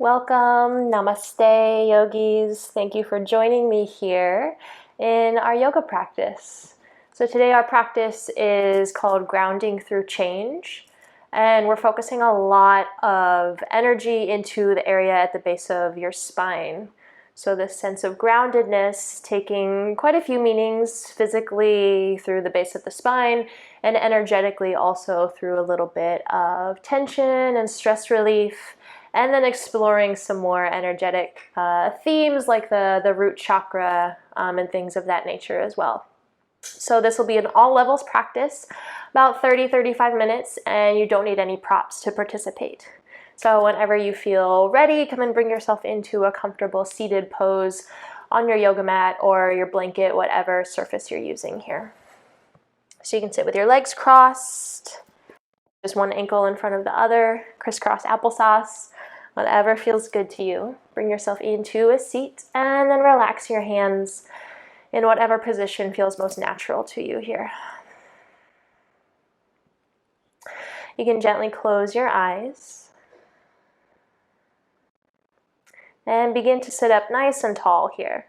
Welcome, Namaste, yogis. Thank you for joining me here in our yoga practice. So today our practice is called Grounding Through Change, and we're focusing a lot of energy into the area at the base of your spine. So this sense of groundedness, taking quite a few meanings physically through the base of the spine and energetically also through a little bit of tension and stress relief, and then exploring some more energetic themes like the root chakra and things of that nature as well. So this will be an all levels practice, about 30-35 minutes, and you don't need any props to participate. So whenever you feel ready, come and bring yourself into a comfortable seated pose on your yoga mat or your blanket, whatever surface you're using here. So you can sit with your legs crossed, just one ankle in front of the other, crisscross applesauce, whatever feels good to you. Bring yourself into a seat and then relax your hands in whatever position feels most natural to you here. You can gently close your eyes and begin to sit up nice and tall here.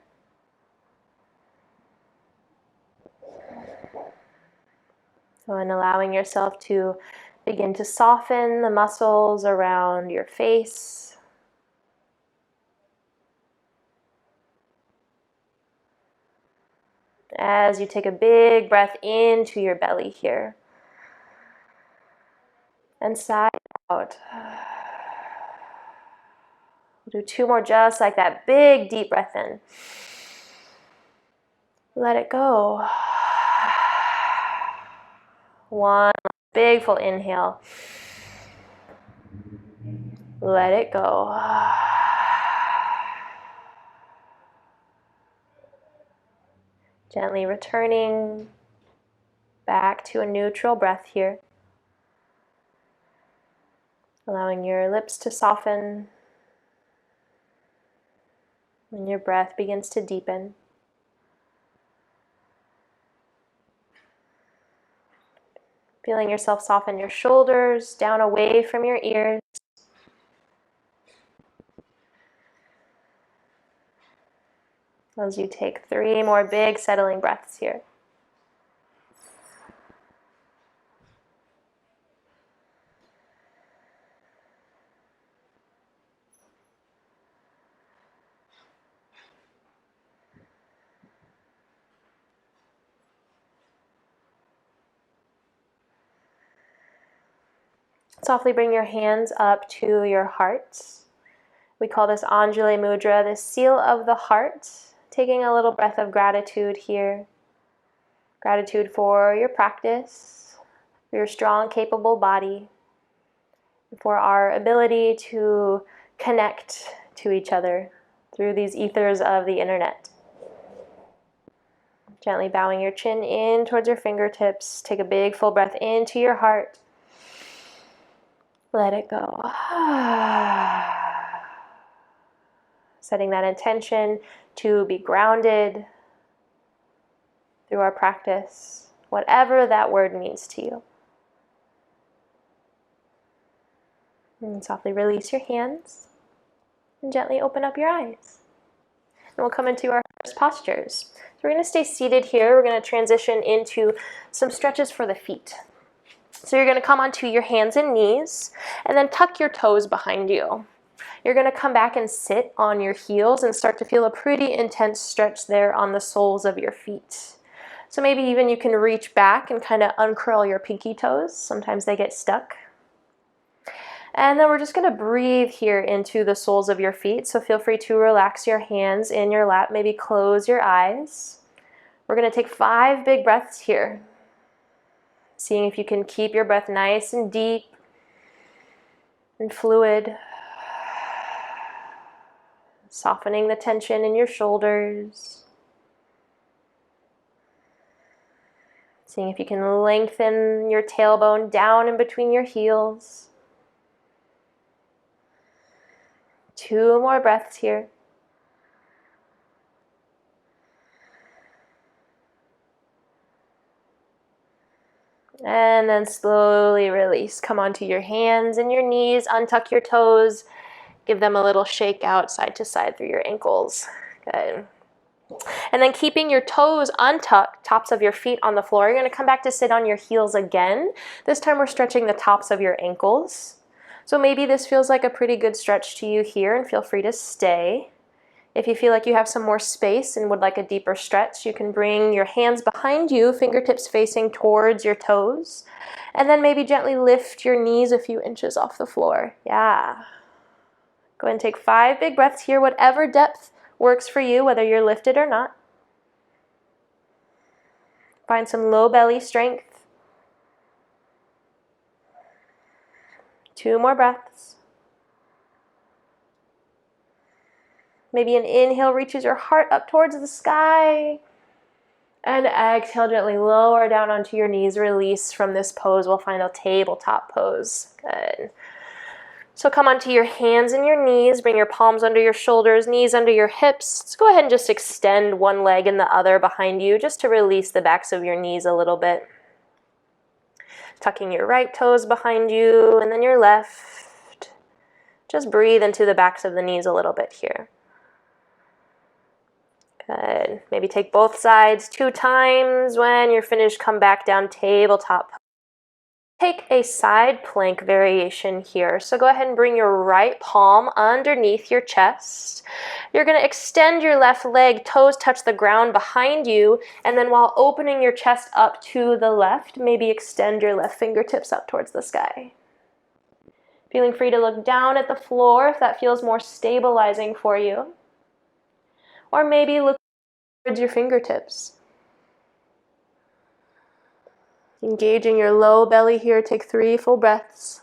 So, and allowing yourself to begin to soften the muscles around your face. As you take a big breath into your belly here. And sigh out. We'll do two more just like that. Big deep breath in. Let it go. One big full inhale. Let it go. Gently returning back to a neutral breath here. Allowing your lips to soften and your breath begins to deepen. Feeling yourself soften your shoulders down away from your ears. As you take 3 more big settling breaths here. Softly bring your hands up to your heart. We call this Anjali Mudra, the seal of the heart. Taking a little breath of gratitude here. Gratitude for your practice, for your strong, capable body, for our ability to connect to each other through these ethers of the internet. Gently bowing your chin in towards your fingertips. Take a big full breath into your heart. Let it go. Setting that intention to be grounded through our practice, whatever that word means to you. And softly release your hands and gently open up your eyes. And we'll come into our first postures. So we're going to stay seated here. We're going to transition into some stretches for the feet. So you're going to come onto your hands and knees and then tuck your toes behind you. You're going to come back and sit on your heels and start to feel a pretty intense stretch there on the soles of your feet. So maybe even you can reach back and kind of uncurl your pinky toes. Sometimes they get stuck. And then we're just going to breathe here into the soles of your feet. So feel free to relax your hands in your lap. Maybe close your eyes. We're going to take 5 big breaths here. Seeing if you can keep your breath nice and deep and fluid. Softening the tension in your shoulders. Seeing if you can lengthen your tailbone down in between your heels. 2 more breaths here. And then slowly release. Come onto your hands and your knees, untuck your toes. Give them a little shake out side to side through your ankles. Good. And then keeping your toes untucked, tops of your feet on the floor, you're going to come back to sit on your heels again. This time we're stretching the tops of your ankles. So maybe this feels like a pretty good stretch to you here, and feel free to stay. If you feel like you have some more space and would like a deeper stretch, you can bring your hands behind you, fingertips facing towards your toes, and then maybe gently lift your knees a few inches off the floor. Yeah. Go ahead and take 5 big breaths here, whatever depth works for you, whether you're lifted or not. Find some low belly strength. 2 more breaths. Maybe an inhale reaches your heart up towards the sky. And exhale, gently lower down onto your knees. Release from this pose. We'll find a tabletop pose. Good. So come onto your hands and your knees. Bring your palms under your shoulders, knees under your hips. Let's go ahead and just extend one leg and the other behind you, just to release the backs of your knees a little bit. Tucking your right toes behind you and then your left. Just breathe into the backs of the knees a little bit here. Good. Maybe take both sides 2 times. When you're finished, come back down, tabletop. Take a side plank variation here. So go ahead and bring your right palm underneath your chest. You're going to extend your left leg, toes touch the ground behind you, and then while opening your chest up to the left, maybe extend your left fingertips up towards the sky. Feeling free to look down at the floor if that feels more stabilizing for you. Or maybe look towards your fingertips. Engaging your low belly here, take 3 full breaths.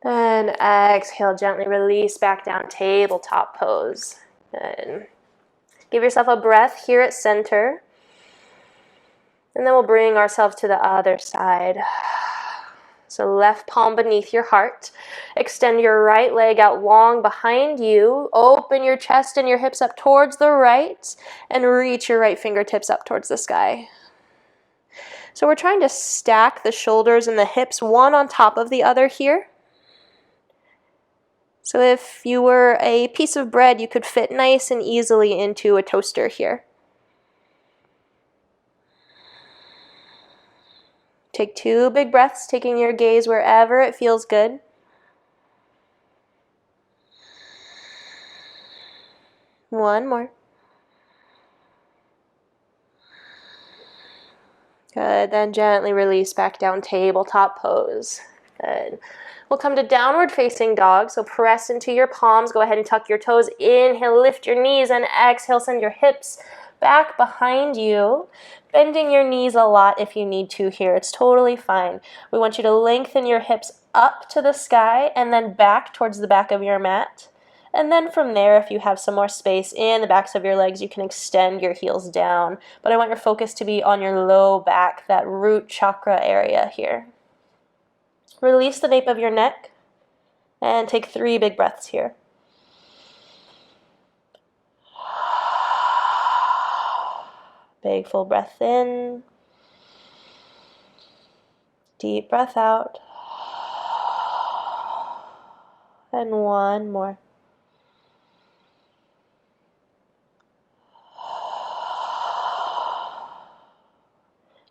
Then exhale, gently release back down, tabletop pose. Good. Give yourself a breath here at center. And then we'll bring ourselves to the other side. So left palm beneath your heart. Extend your right leg out long behind you. Open your chest and your hips up towards the right. And reach your right fingertips up towards the sky. So we're trying to stack the shoulders and the hips one on top of the other here. So if you were a piece of bread, you could fit nice and easily into a toaster here. Take 2 big breaths, taking your gaze wherever it feels good. One more. Good, then gently release back down, tabletop pose. Good. We'll come to downward facing dog, so press into your palms. Go ahead and tuck your toes. Inhale, lift your knees, and exhale, send your hips back behind you. Bending your knees a lot if you need to here. It's totally fine. We want you to lengthen your hips up to the sky and then back towards the back of your mat. And then from there, if you have some more space in the backs of your legs, you can extend your heels down. But I want your focus to be on your low back, that root chakra area here. Release the nape of your neck and take 3 big breaths here. Big full breath in. Deep breath out. And one more.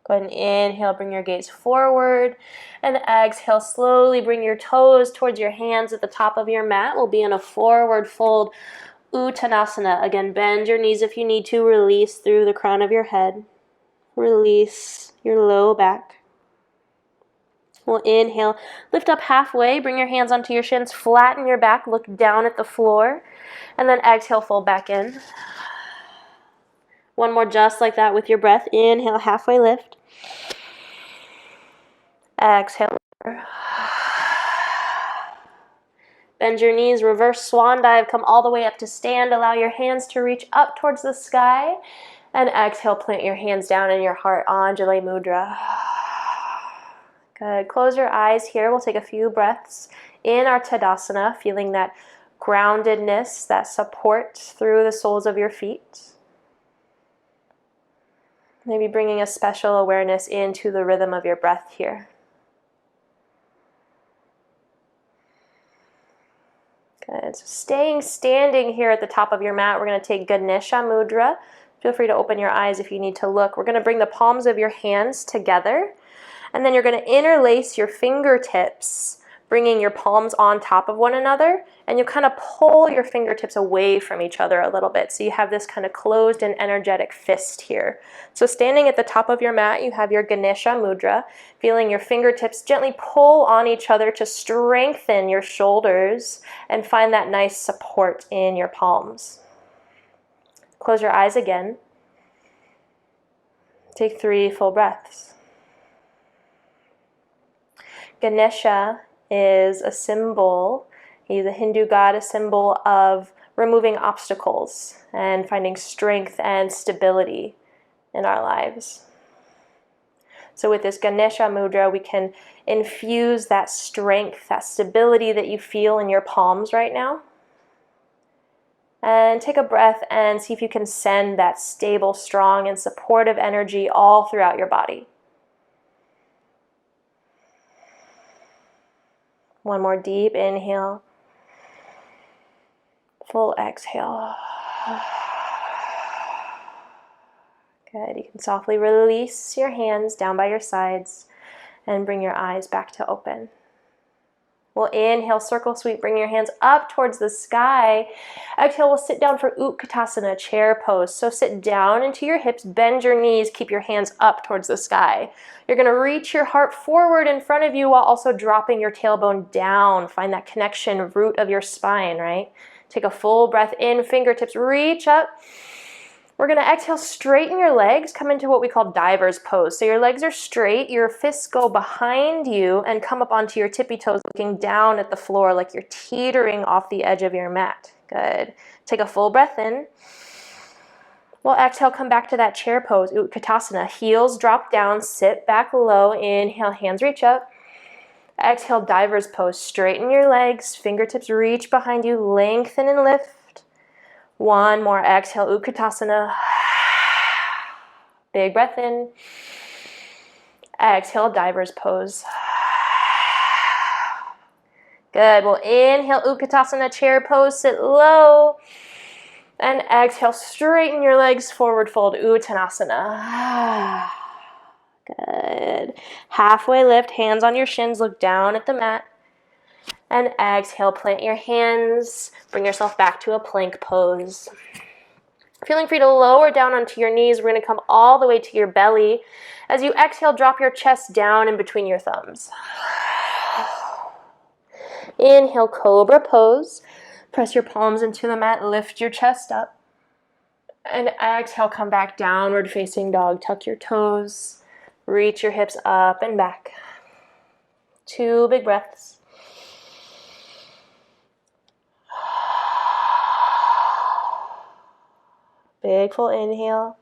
Go ahead and inhale, bring your gaze forward. And exhale, slowly bring your toes towards your hands at the top of your mat. We'll be in a forward fold Uttanasana. Again, bend your knees if you need to. Release through the crown of your head. Release your low back. We'll inhale, lift up halfway, bring your hands onto your shins, flatten your back, look down at the floor, and then exhale, fold back in. One more just like that with your breath. Inhale, halfway lift. Exhale. Bend your knees, reverse swan dive, come all the way up to stand. Allow your hands to reach up towards the sky. And exhale, plant your hands down in your heart, Anjali Mudra. Good. Close your eyes here. We'll take a few breaths in our Tadasana, feeling that groundedness, that support through the soles of your feet. Maybe bringing a special awareness into the rhythm of your breath here. Good. So staying standing here at the top of your mat, we're going to take Ganesha Mudra. Feel free to open your eyes if you need to look. We're going to bring the palms of your hands together, and then you're going to interlace your fingertips, bringing your palms on top of one another, and you kind of pull your fingertips away from each other a little bit. So you have this kind of closed and energetic fist here. So standing at the top of your mat, you have your Ganesha Mudra, feeling your fingertips gently pull on each other to strengthen your shoulders and find that nice support in your palms. Close your eyes again. Take 3 full breaths. Ganesha is a symbol, he's a Hindu god, a symbol of removing obstacles and finding strength and stability in our lives. So with this Ganesha Mudra, we can infuse that strength, that stability that you feel in your palms right now. And take a breath and see if you can send that stable, strong, and supportive energy all throughout your body. One more deep inhale. Full exhale. Good. You can softly release your hands down by your sides and bring your eyes back to open. We'll inhale, circle sweep, bring your hands up towards the sky. Exhale, we'll sit down for Utkatasana, chair pose. So sit down into your hips, bend your knees, keep your hands up towards the sky. You're going to reach your heart forward in front of you while also dropping your tailbone down. Find that connection, root of your spine, right? Take a full breath in, fingertips reach up. We're going to exhale, straighten your legs, come into what we call diver's pose. So your legs are straight, your fists go behind you, and come up onto your tippy toes, looking down at the floor like you're teetering off the edge of your mat. Good. Take a full breath in. We'll exhale, come back to that chair pose, Utkatasana. Heels drop down, sit back low. Inhale, hands reach up. Exhale, diver's pose. Straighten your legs, fingertips reach behind you, lengthen and lift. One more, exhale, Utkatasana. Big breath in. Exhale, diver's pose. Good, we'll inhale, Utkatasana, chair pose, sit low. And exhale, straighten your legs, forward fold, Uttanasana. Good. Halfway lift, hands on your shins, look down at the mat. And exhale, plant your hands, bring yourself back to a plank pose. Feeling free to lower down onto your knees. We're going to come all the way to your belly. As you exhale, drop your chest down in between your thumbs. Inhale, cobra pose. Press your palms into the mat, lift your chest up. And exhale, come back, downward facing dog. Tuck your toes, reach your hips up and back. 2 big breaths. Big full inhale.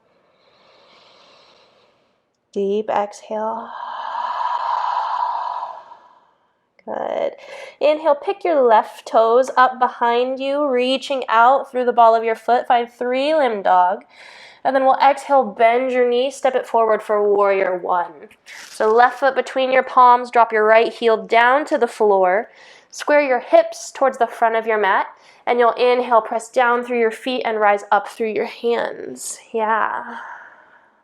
Deep exhale. Good. Inhale, pick your left toes up behind you, reaching out through the ball of your foot. Find 3-limb dog. And then we'll exhale, bend your knee, step it forward for warrior 1. So left foot between your palms, drop your right heel down to the floor. Square your hips towards the front of your mat. And you'll inhale, press down through your feet and rise up through your hands. Yeah.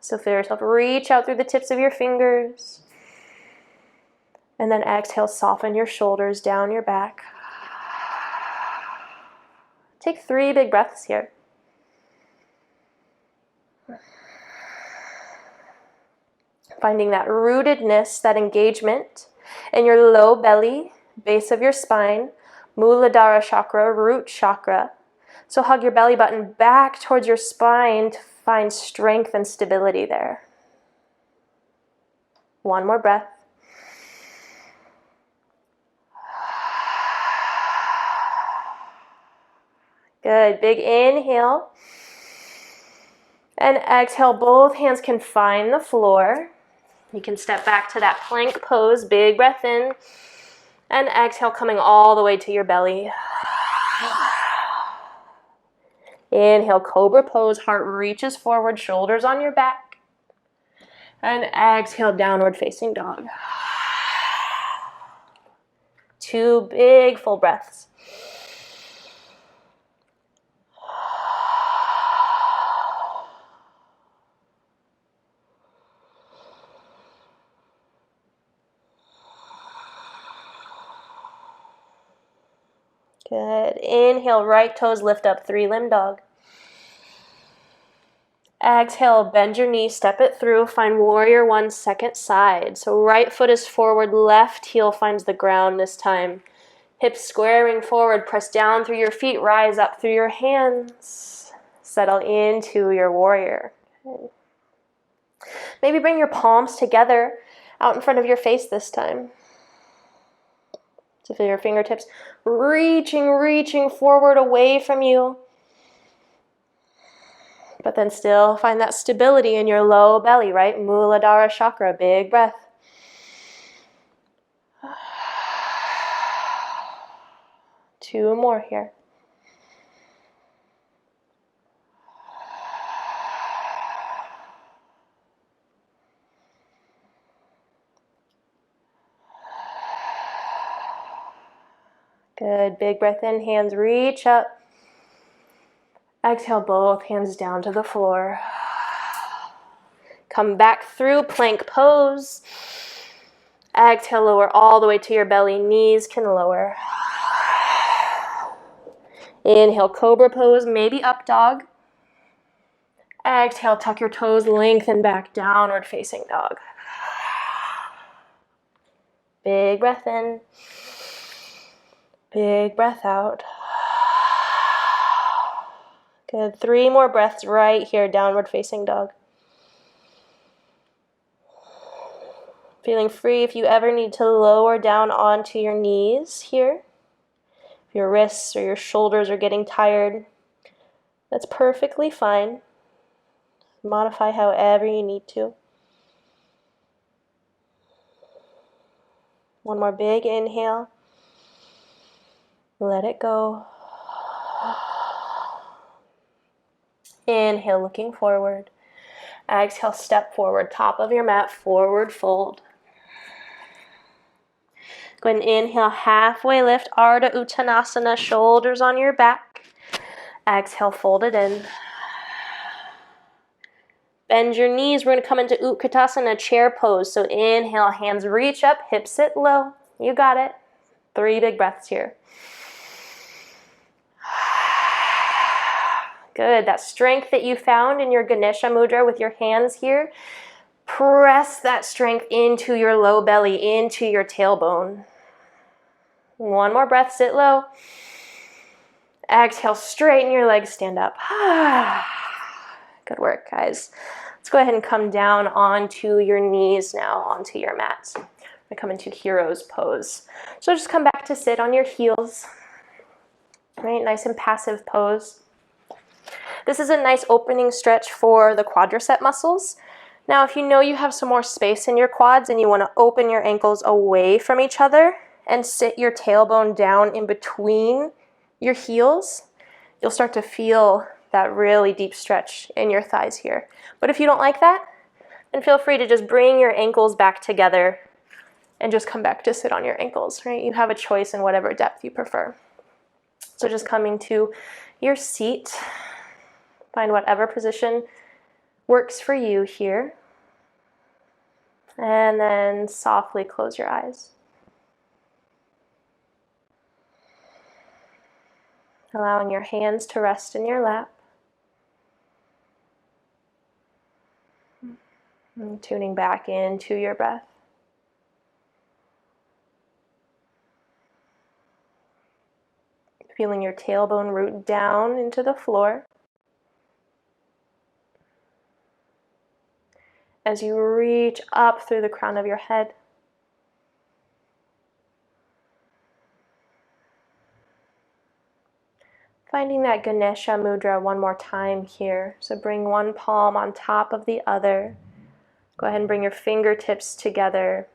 So feel yourself reach out through the tips of your fingers. And then exhale, soften your shoulders down your back. Take 3 big breaths here. Finding that rootedness, that engagement in your low belly, base of your spine, Muladhara chakra, root chakra. So hug your belly button back towards your spine to find strength and stability there. 1 more breath. Good. Big inhale. And exhale, both hands can find the floor. You can step back to that plank pose. Big breath in. And exhale, coming all the way to your belly. Inhale, cobra pose. Heart reaches forward, shoulders on your back. And exhale, downward facing dog. 2 big full breaths. Good. Inhale, right toes lift up, 3-limb dog. Exhale, bend your knee, step it through, find warrior 1, second side. So right foot is forward, left heel finds the ground this time. Hips squaring forward, press down through your feet, rise up through your hands. Settle into your warrior. Okay. Maybe bring your palms together out in front of your face this time. So feel your fingertips reaching forward away from you. But then still find that stability in your low belly, right? Muladhara chakra, big breath. Two more here. Good, big breath in, hands reach up. Exhale, both hands down to the floor. Come back through plank pose. Exhale, lower all the way to your belly, knees can lower. Inhale, cobra pose, maybe up dog. Exhale, tuck your toes, lengthen back, downward facing dog. Big breath in. Big breath out. Good. 3 more breaths right here, downward facing dog. Feeling free if you ever need to lower down onto your knees here. If your wrists or your shoulders are getting tired, that's perfectly fine. Modify however you need to. One more big inhale. Let it go. Inhale, looking forward. Exhale, step forward, top of your mat, forward fold. Go ahead and inhale, halfway lift, Ardha Uttanasana, shoulders on your back. Exhale, fold it in. Bend your knees, we're going to come into Utkatasana, chair pose. So inhale, hands reach up, hips sit low. You got it. 3 big breaths here. Good, that strength that you found in your Ganesha Mudra with your hands here, press that strength into your low belly, into your tailbone. 1 more breath, sit low. Exhale, straighten your legs, stand up. Good work, guys. Let's go ahead and come down onto your knees now, onto your mat. We come into hero's pose. So just come back to sit on your heels. Right, nice and passive pose. This is a nice opening stretch for the quadricep muscles. Now, if you know you have some more space in your quads and you want to open your ankles away from each other and sit your tailbone down in between your heels, you'll start to feel that really deep stretch in your thighs here. But if you don't like that, then feel free to just bring your ankles back together and just come back to sit on your ankles, right? You have a choice in whatever depth you prefer. So just coming to your seat. Find whatever position works for you here. And then softly close your eyes. Allowing your hands to rest in your lap. And tuning back into your breath. Feeling your tailbone root down into the floor. As you reach up through the crown of your head. Finding that Ganesha Mudra 1 more time here. So bring 1 palm on top of the other. Go ahead and bring your fingertips together.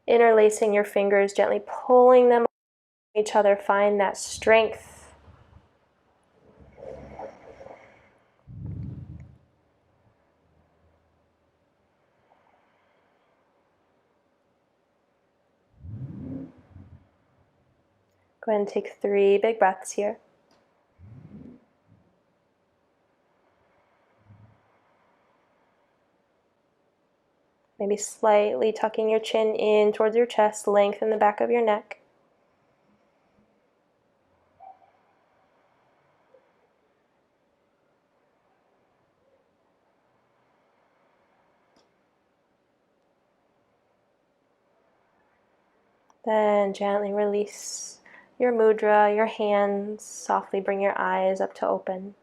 Interlacing your fingers, gently pulling them each other. Find that strength. Go ahead and take 3 big breaths here. Maybe slightly tucking your chin in towards your chest, lengthen the back of your neck. Then gently release your mudra, your hands, softly bring your eyes up to open.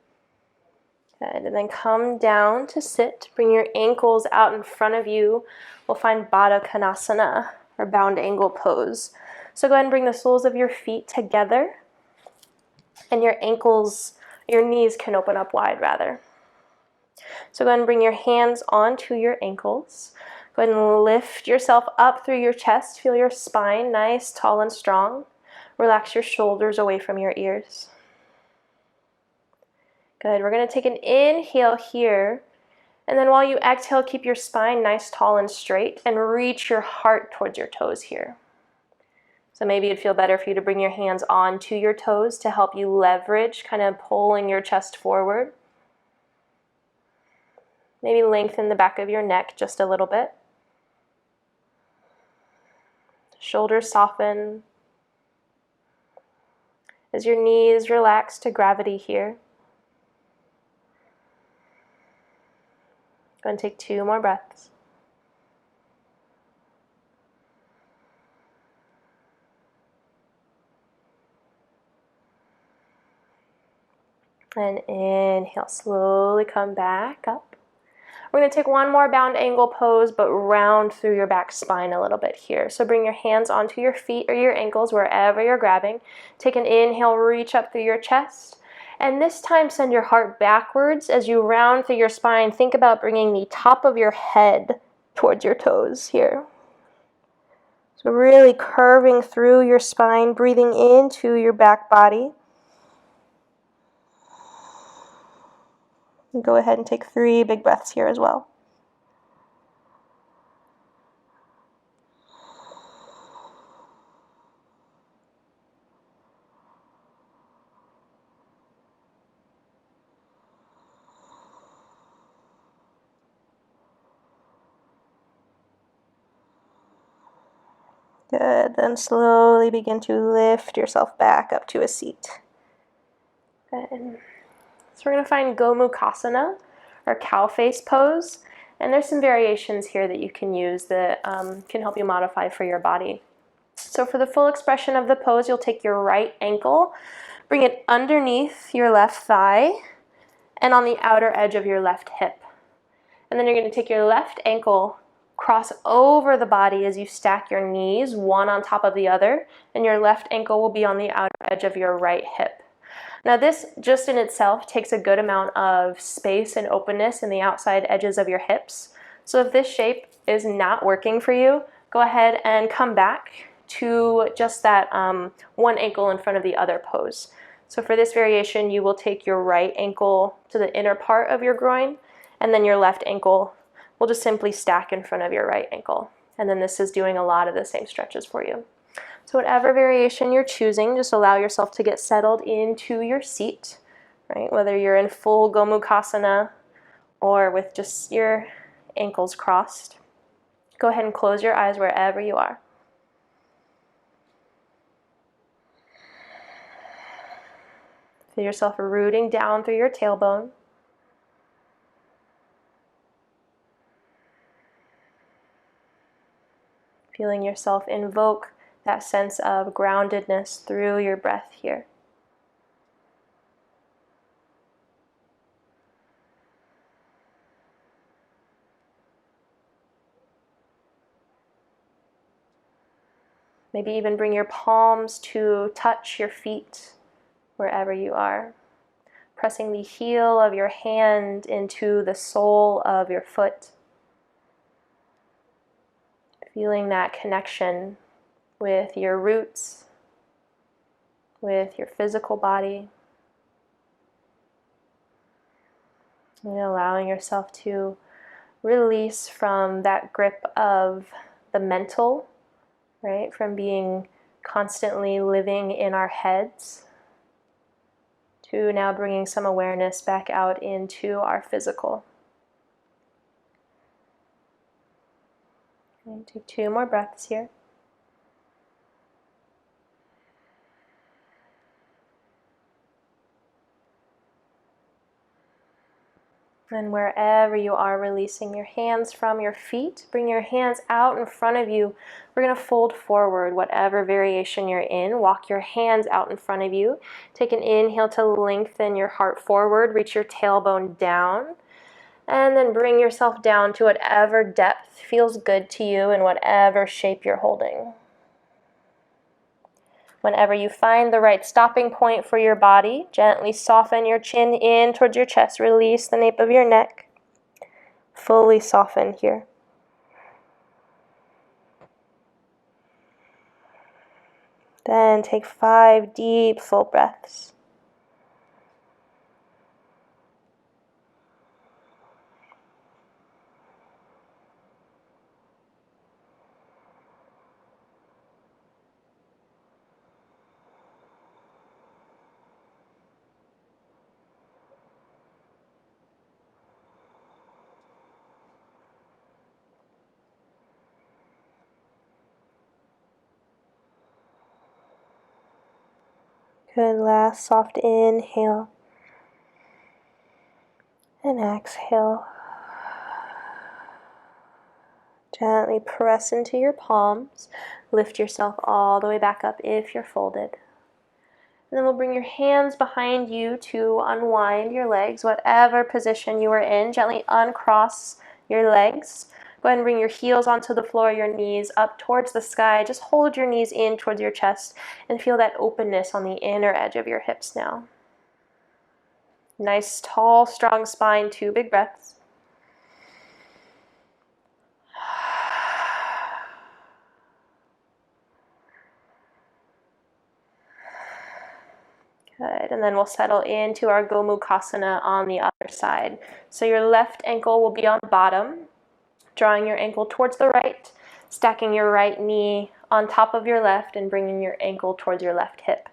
Good. And then come down to sit. Bring your ankles out in front of you. We'll find Baddha Konasana, or bound angle pose. So go ahead and bring the soles of your feet together, and your knees can open up wide rather. So go ahead and bring your hands onto your ankles. Go ahead and lift yourself up through your chest. Feel your spine nice, tall, and strong. Relax your shoulders away from your ears. Good. We're going to take an inhale here. And then while you exhale, keep your spine nice, tall, and straight. And reach your heart towards your toes here. So maybe it'd feel better for you to bring your hands onto your toes to help you leverage, kind of pulling your chest forward. Maybe lengthen the back of your neck just a little bit. Shoulders soften. As your knees relax to gravity here. Go and take 2 more breaths. And inhale, slowly come back up. We're going to take one more bound angle pose, but round through your back spine a little bit here. So bring your hands onto your feet or your ankles, wherever you're grabbing. Take an inhale, reach up through your chest. And this time send your heart backwards as you round through your spine. Think about bringing the top of your head towards your toes here. So really curving through your spine, breathing into your back body. And go ahead and take 3 big breaths here as well. Good, then slowly begin to lift yourself back up to a seat. Good. So we're going to find Gomukhasana, or cow face pose. And there's some variations here that you can use that can help you modify for your body. So for the full expression of the pose, you'll take your right ankle, bring it underneath your left thigh, and on the outer edge of your left hip. And then you're going to take your left ankle, cross over the body as you stack your knees, one on top of the other, and your left ankle will be on the outer edge of your right hip. Now this just in itself takes a good amount of space and openness in the outside edges of your hips. So if this shape is not working for you, go ahead and come back to just that one ankle in front of the other pose. So for this variation, you will take your right ankle to the inner part of your groin, and then your left ankle will just simply stack in front of your right ankle. And then this is doing a lot of the same stretches for you. So whatever variation you're choosing, just allow yourself to get settled into your seat, right? Whether you're in full Gomukhasana or with just your ankles crossed. Go ahead and close your eyes wherever you are. Feel yourself rooting down through your tailbone. Feeling yourself invoke that sense of groundedness through your breath here. Maybe even bring your palms to touch your feet wherever you are. Pressing the heel of your hand into the sole of your foot. Feeling that connection with your roots, with your physical body. And allowing yourself to release from that grip of the mental, right? From being constantly living in our heads, to now bringing some awareness back out into our physical. Okay, take 2 more breaths here. And wherever you are, releasing your hands from your feet. Bring your hands out in front of you. We're going to fold forward, whatever variation you're in. Walk your hands out in front of you. Take an inhale to lengthen your heart forward. Reach your tailbone down. And then bring yourself down to whatever depth feels good to you in whatever shape you're holding. Whenever you find the right stopping point for your body, gently soften your chin in towards your chest. Release the nape of your neck. Fully soften here. Then take 5 deep, full breaths. Good, last soft inhale and exhale. Gently press into your palms. Lift yourself all the way back up if you're folded. And then we'll bring your hands behind you to unwind your legs, whatever position you are in. Gently uncross your legs. Go ahead and bring your heels onto the floor, your knees up towards the sky. Just hold your knees in towards your chest and feel that openness on the inner edge of your hips now. Nice, tall, strong spine, 2 big breaths. Good, and then we'll settle into our Gomukhasana on the other side. So your left ankle will be on the bottom, drawing your ankle towards the right, stacking your right knee on top of your left and bringing your ankle towards your left hip.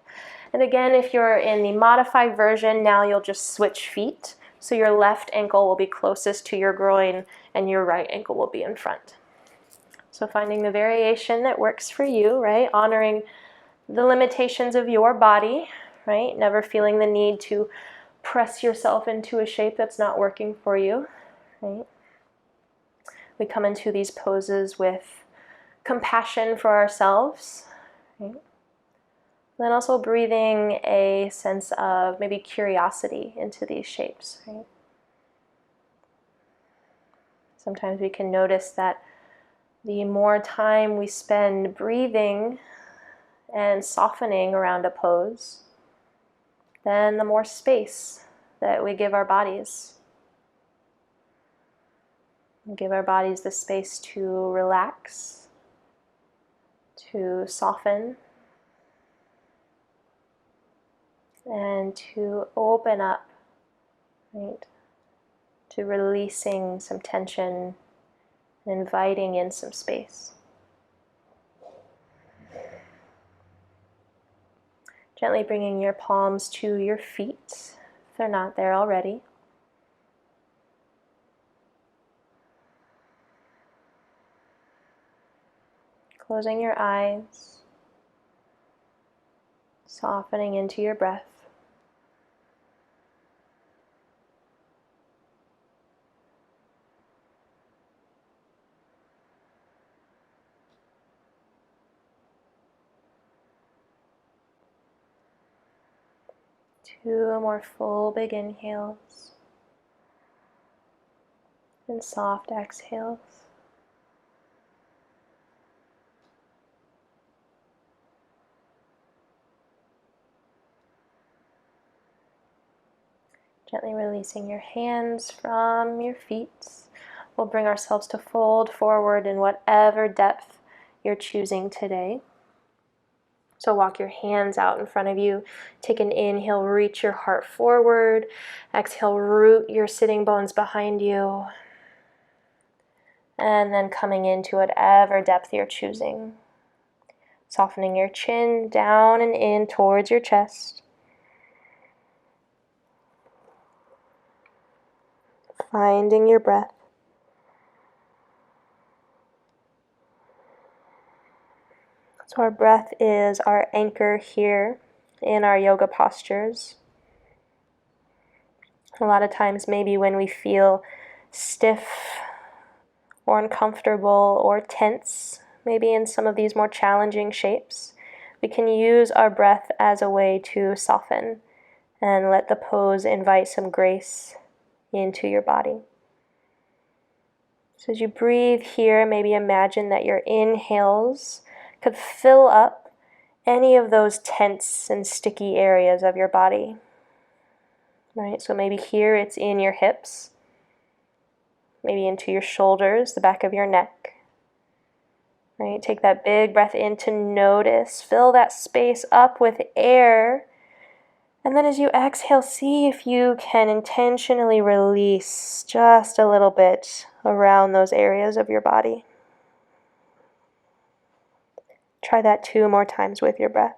And again, if you're in the modified version, now you'll just switch feet. So your left ankle will be closest to your groin and your right ankle will be in front. So finding the variation that works for you, right? Honoring the limitations of your body, right? Never feeling the need to press yourself into a shape that's not working for you, right? We come into these poses with compassion for ourselves, right? Then also breathing a sense of maybe curiosity into these shapes, right? Sometimes we can notice that the more time we spend breathing and softening around a pose, then the more space that we give our bodies. We give our bodies the space to relax, to soften, and to open up, right? To releasing some tension and inviting in some space. Gently bringing your palms to your feet, if they're not there already. Closing your eyes, softening into your breath. Two more full big inhales and soft exhales. Gently releasing your hands from your feet. We'll bring ourselves to fold forward in whatever depth you're choosing today. So walk your hands out in front of you. Take an inhale, reach your heart forward. Exhale, root your sitting bones behind you. And then coming into whatever depth you're choosing. Softening your chin down and in towards your chest. Finding your breath. So our breath is our anchor here in our yoga postures. A lot of times maybe when we feel stiff or uncomfortable or tense, maybe in some of these more challenging shapes, we can use our breath as a way to soften and let the pose invite some grace into your body. So as you breathe here, maybe imagine that your inhales could fill up any of those tense and sticky areas of your body. Right? So maybe here it's in your hips, maybe into your shoulders, the back of your neck. Right? Take that big breath in to notice. Fill that space up with air. And then as you exhale, see if you can intentionally release just a little bit around those areas of your body. Try that 2 more times with your breath.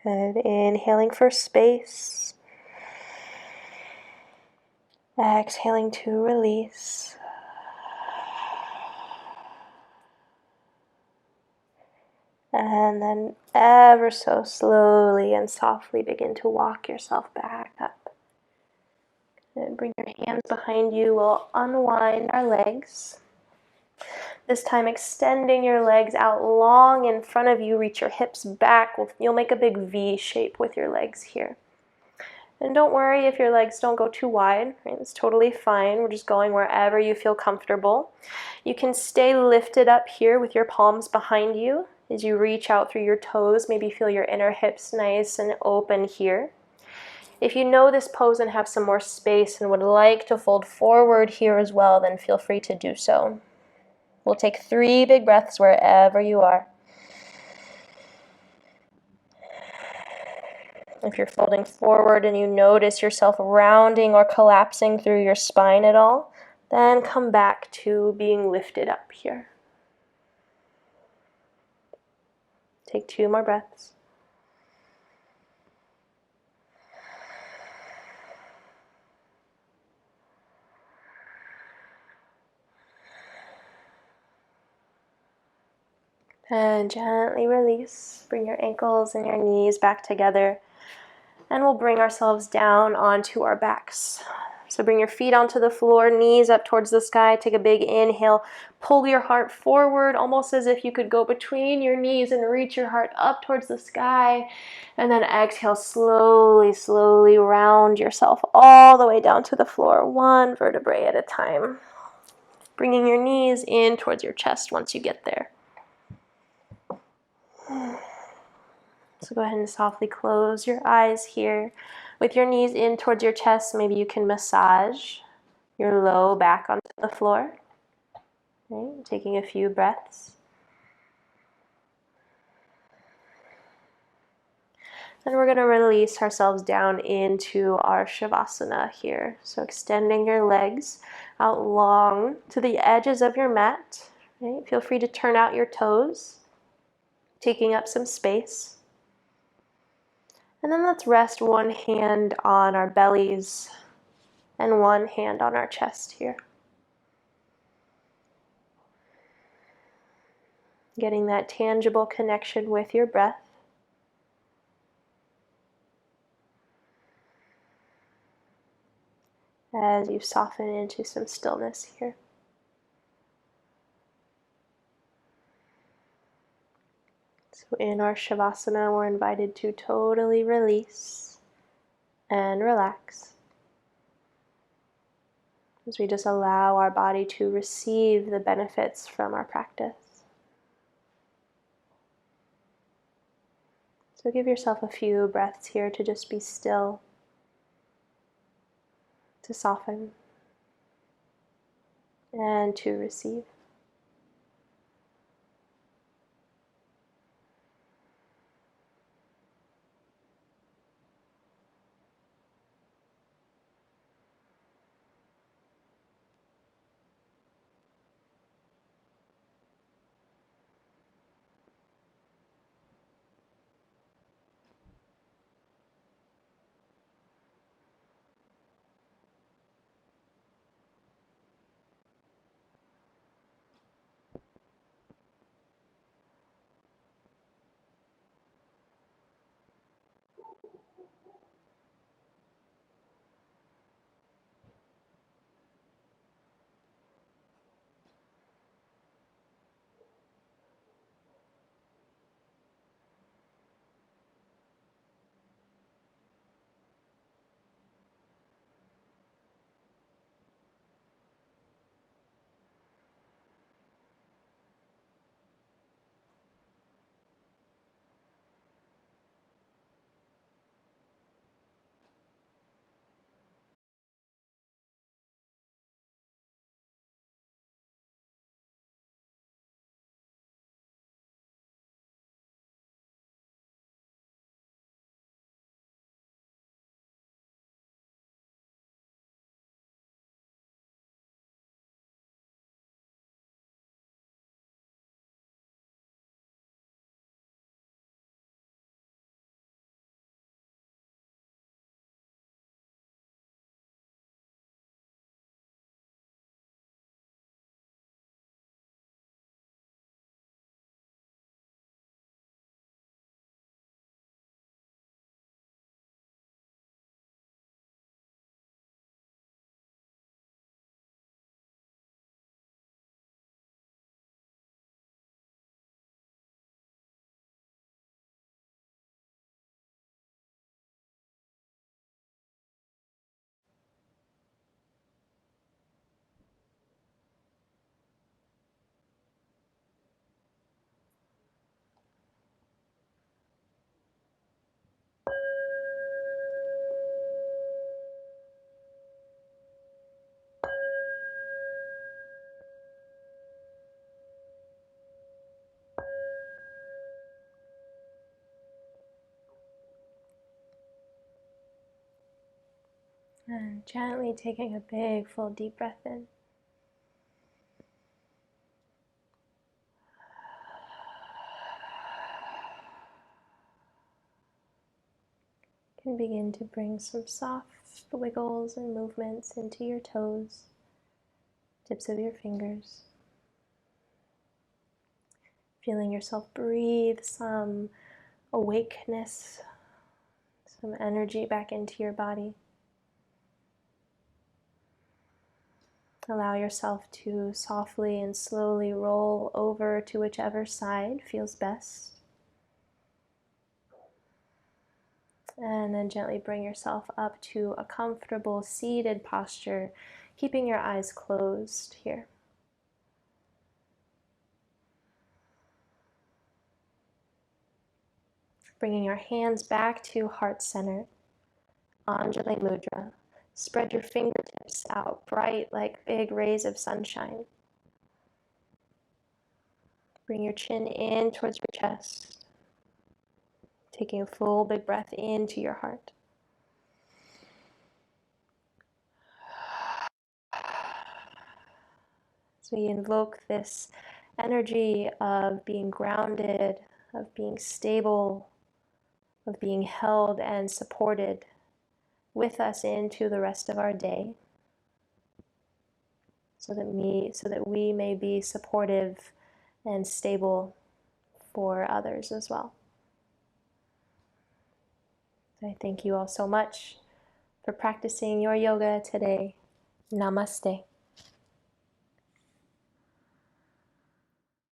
Good. Inhaling for space. Exhaling to release. And then ever so slowly and softly begin to walk yourself back up. And bring your hands behind you. We'll unwind our legs. This time extending your legs out long in front of you. Reach your hips back. You'll make a big V shape with your legs here. And don't worry if your legs don't go too wide, right? It's totally fine. We're just going wherever you feel comfortable. You can stay lifted up here with your palms behind you. As you reach out through your toes, maybe feel your inner hips nice and open here. If you know this pose and have some more space and would like to fold forward here as well, then feel free to do so. We'll take 3 big breaths wherever you are. If you're folding forward and you notice yourself rounding or collapsing through your spine at all, then come back to being lifted up here. Take 2 more breaths. And gently release. Bring your ankles and your knees back together. And we'll bring ourselves down onto our backs. So bring your feet onto the floor, knees up towards the sky. Take a big inhale. Pull your heart forward, almost as if you could go between your knees and reach your heart up towards the sky. And then exhale, slowly, slowly round yourself all the way down to the floor, 1 vertebrae at a time. Bringing your knees in towards your chest once you get there. So go ahead and softly close your eyes here. With your knees in towards your chest, maybe you can massage your low back onto the floor. Okay, taking a few breaths. Then we're going to release ourselves down into our Shavasana here. So extending your legs out long to the edges of your mat. Okay, feel free to turn out your toes, taking up some space. And then let's rest 1 hand on our bellies and 1 hand on our chest here. Getting that tangible connection with your breath. As you soften into some stillness here. So in our Shavasana, we're invited to totally release and relax. As we just allow our body to receive the benefits from our practice. So give yourself a few breaths here to just be still, to soften, and to receive. And gently taking a big, full, deep breath in. You can begin to bring some soft wiggles and movements into your toes, tips of your fingers. Feeling yourself breathe some awakeness, some energy back into your body. Allow yourself to softly and slowly roll over to whichever side feels best. And then gently bring yourself up to a comfortable seated posture, keeping your eyes closed here. Bringing your hands back to heart center, Anjali Mudra. Spread your fingertips out bright like big rays of sunshine. Bring your chin in towards your chest. Taking a full big breath into your heart. So we invoke this energy of being grounded, of being stable, of being held and supported with us into the rest of our day, so that we may be supportive and stable for others as well. So I thank you all so much for practicing your yoga today. Namaste.